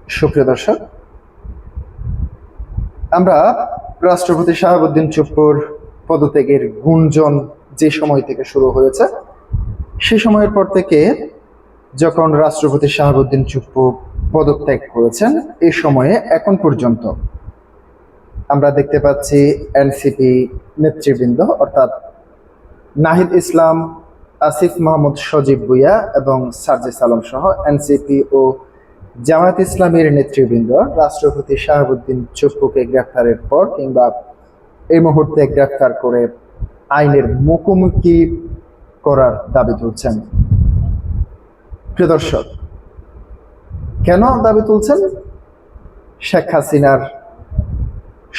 সুপ্রিয় দর্শক, আমরা রাষ্ট্রপতি শাহাবুদ্দিন চুপ্পুর পদত্যাগের গুঞ্জন যে সময় থেকে শুরু হয়েছে, সে সময়ের পর থেকে যখন রাষ্ট্রপতি শাহাবুদ্দিন চুপ্পু পদত্যাগ করেছেন, এই সময়ে এখন পর্যন্ত আমরা দেখতে পাচ্ছি এনসিপি নেতৃবৃন্দ অর্থাৎ নাহিদ ইসলাম, আসিফ মাহমুদ সজীব ভুঁইয়া এবং সার্জিস আলম সহ এনসিপি ও জামায়াত ইসলামের নেতৃবৃন্দ রাষ্ট্রপতি শাহাবুদ্দিন চুপ্পুকে গ্রেফতারের পর কিংবা এই মুহূর্তে গ্রেফতার করে আইনের মুখোমুখি করার দাবি তুলছেন। প্রিয় দর্শক, কেন দাবি তুলছেন? শেখ হাসিনার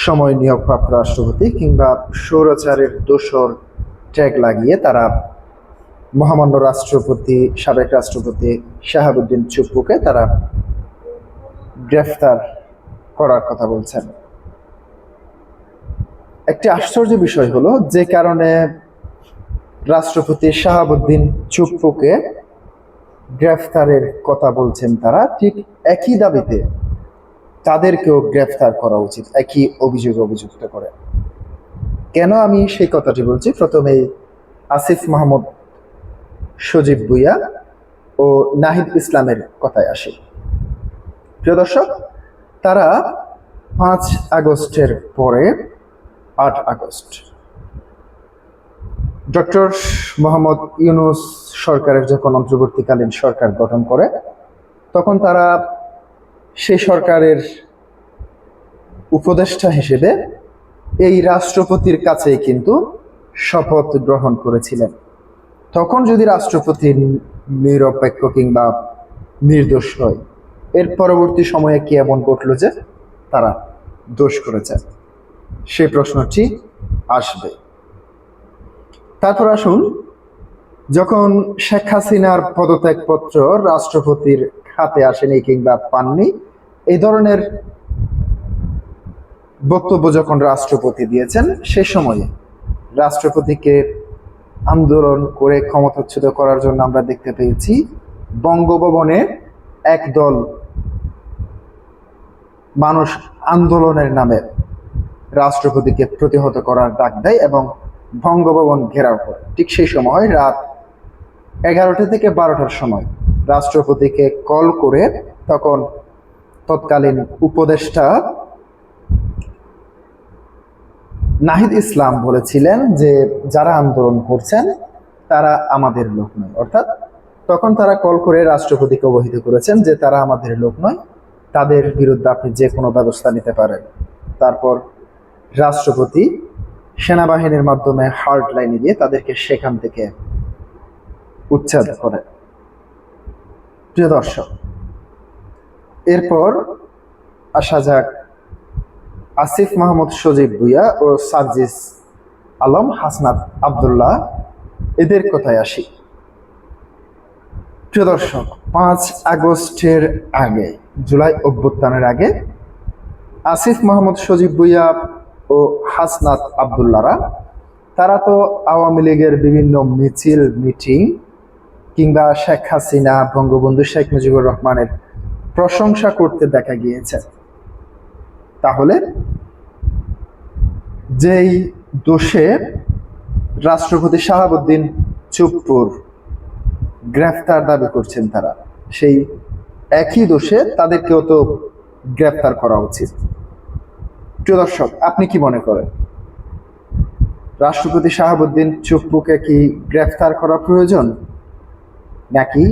সময় নিয়োগপ্রাপ্ত রাষ্ট্রপতি কিংবা স্বৈরাচারের দোসর ট্যাগ লাগিয়ে তারা মহামান্য রাষ্ট্রপতি, সাবেক রাষ্ট্রপতি শাহাবুদ্দিন চুপ্পুকে তারা গ্রেফতার করার কথা বলছেন। একটি আশ্চর্য বিষয় হলো, যে কারণে রাষ্ট্রপতি শাহাবুদ্দিন চুপ্পুকে গ্রেফতারের কথা বলছেন তারা, ঠিক একই দাবিতে তাদেরকেও গ্রেফতার করা উচিত, একই অভিযোগে অভিযুক্ত করে। কেন আমি সেই কথাটি বলছি? প্রথমেই আসিফ মাহমুদ সজীব ভুঁইয়া ও নাহিদ ইসলামের কথায় আসে। প্রিয় দর্শক, তারা 5 আগস্টের পরে 8 আগস্ট ডক্টর মোহাম্মদ ইউনূস সরকারের যখন অন্তর্বর্তীকালীন সরকার গঠন করে, তখন তারা সেই সরকারের উপদেষ্টা হিসেবে এই রাষ্ট্রপতির কাছেই কিন্তু শপথ গ্রহণ করেছিলেন। তখন যদি রাষ্ট্রপতি নিরপেক্ষ কিংবা নির্দোষ হয়, এর পরবর্তী সময়ে কি এমন ঘটল যে তারা দোষ করেছে? সেই প্রশ্নটি আসবে। তারপর আসুন, যখন শেখ হাসিনার পদত্যাগপত্র রাষ্ট্রপতির হাতে আসেনি কিংবা পাননি, এই ধরনের বক্তব্য যখন রাষ্ট্রপতি দিয়েছেন, সে সময়ে রাষ্ট্রপতিকে আন্দোলন করে ক্ষমতাচ্যুত করার জন্য আমরা দেখতে পেয়েছি বঙ্গভবনে একদল মানুষ আন্দোলনের নামে রাষ্ট্রপতিকে প্রতিহত করার ডাক দেয় এবং বঙ্গভবন ঘেরাও করে। ঠিক সেই সময় রাত 11টা থেকে 12টার সময় রাষ্ট্রপতিকে কল করে তখন তৎকালীন উপদেষ্টা নাহিদ ইসলাম বলেছিলেন যে যারা আন্দোলন করছেন তারা আমাদের লোক নয়। অর্থাৎ তখন তারা কল করে রাষ্ট্রপতিকে অবহিত করেছেন যে তারা আমাদের লোক নয়, তাদের বিরুদ্ধে আপনি যে কোনো ব্যবস্থা নিতে পারেন। তারপর রাষ্ট্রপতি সেনাবাহিনীর মাধ্যমে হার্ড লাইনে গিয়ে তাদেরকে সেখান থেকে উচ্ছেদ করে। প্রিয় দর্শক, এরপর আসা যাক আসিফ মাহমুদ সজীব ভুঁইয়া ও সার্জিস আলম, হাসনাত আবদুল্লাহ, এদের কথায় আসি। প্রিয় দর্শক, 5 আগস্টের আগে, জুলাই অভ্যুত্থানের আগে আসিফ মাহমুদ সজীব ভুঁইয়া ও হাসনাত আবদুল্লাহরা তারা তো আওয়ামী লীগের বিভিন্ন মিছিল, মিটিং কিংবা শেখ হাসিনা, বঙ্গবন্ধু শেখ মুজিবুর রহমানের প্রশংসা করতে দেখা গিয়েছে। তাহলে যেই দোষে রাষ্ট্রপতি শাহাবুদ্দিন চুপ্পুর গ্রেফতার দাবি করছেন তারা, সেই একই দোষে তাদেরকেও তো গ্রেফতার করা উচিত। প্রিয় দর্শক, আপনি কি মনে করেন? রাষ্ট্রপতি শাহাবুদ্দিন চুপ্পুকে কি গ্রেফতার করা প্রয়োজন, নাকি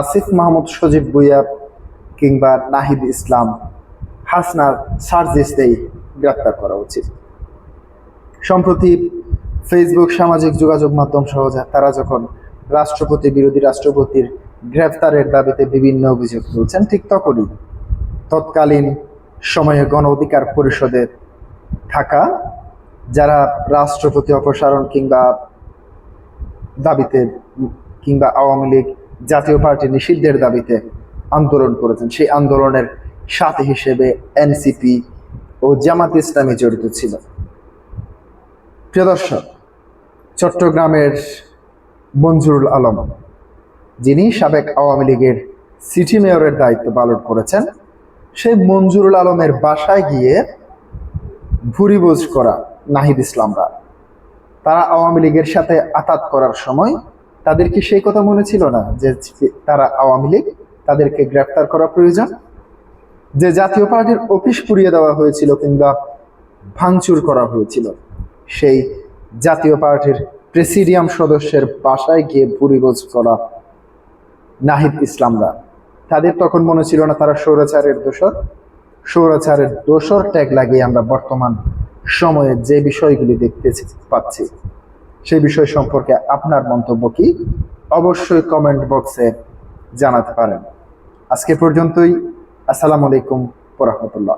আসিফ মাহমুদ সজীব ভুঁইয়া কিংবা নাহিদ ইসলাম, হাসনাত, সার্জিসকেই গ্রেফতার করা উচিত? সম্প্রতি ফেসবুক, সামাজিক যোগাযোগ মাধ্যম সহ তারা যখন রাষ্ট্রপতি বিরোধী রাষ্ট্রপতির গ্রেফতারের দাবিতে বিভিন্ন অভিযোগ তুলছেন, ঠিক তখনই তৎকালীন সময়ে গণ অধিকার পরিষদে থাকা যারা রাষ্ট্রপতি অপসারণ কিংবা দাবিতে কিংবা আওয়ামী লীগ জাতীয় পার্টি নিষিদ্ধের দাবিতে আন্দোলন করেছেন, সেই আন্দোলনের সাথী হিসেবে এনসিপি ও জামাত ইসলামী জড়িত ছিল। প্রিয় দর্শক, চট্টগ্রামের মঞ্জুরুল আলম, যিনি সাবেক আওয়ামী লীগের সিটি মেয়রের দায়িত্ব পালন করেছেন, সেই মঞ্জুরুল আলমের বাসায় গিয়ে ভুরিভোজ করা নাহিদ ইসলামরা। তারা আওয়ামী লীগের সাথে আতাত করার সময় তাদের কি সেই কথা মনে ছিল না যে তারা আওয়ামী লীগ, তাদেরকে গ্রেফতার করা প্রয়োজন? যে জাতীয় পার্টির অফিস পুড়িয়ে দেওয়া হয়েছিল কিংবা ভাঙচুর করা হয়েছিল, সেই জাতীয় পার্টির প্রেসিডিয়াম সদস্যের বাসায় গিয়ে ভুরিভোজ করা নাহিদ ইসলামরা, তাদের তখন মনে ছিল না তারা স্বৈরাচারের দোসর? স্বৈরাচারের দোসর ট্যাগ লাগিয়ে আমরা বর্তমান সময়ে যে বিষয়গুলি দেখতে পাচ্ছি, সেই বিষয় সম্পর্কে আপনার মন্তব্য কি অবশ্যই কমেন্ট বক্সে জানাতে পারেন। আজকে পর্যন্তই। আসসালামু আলাইকুম ওয়া রাহমাতুল্লাহ।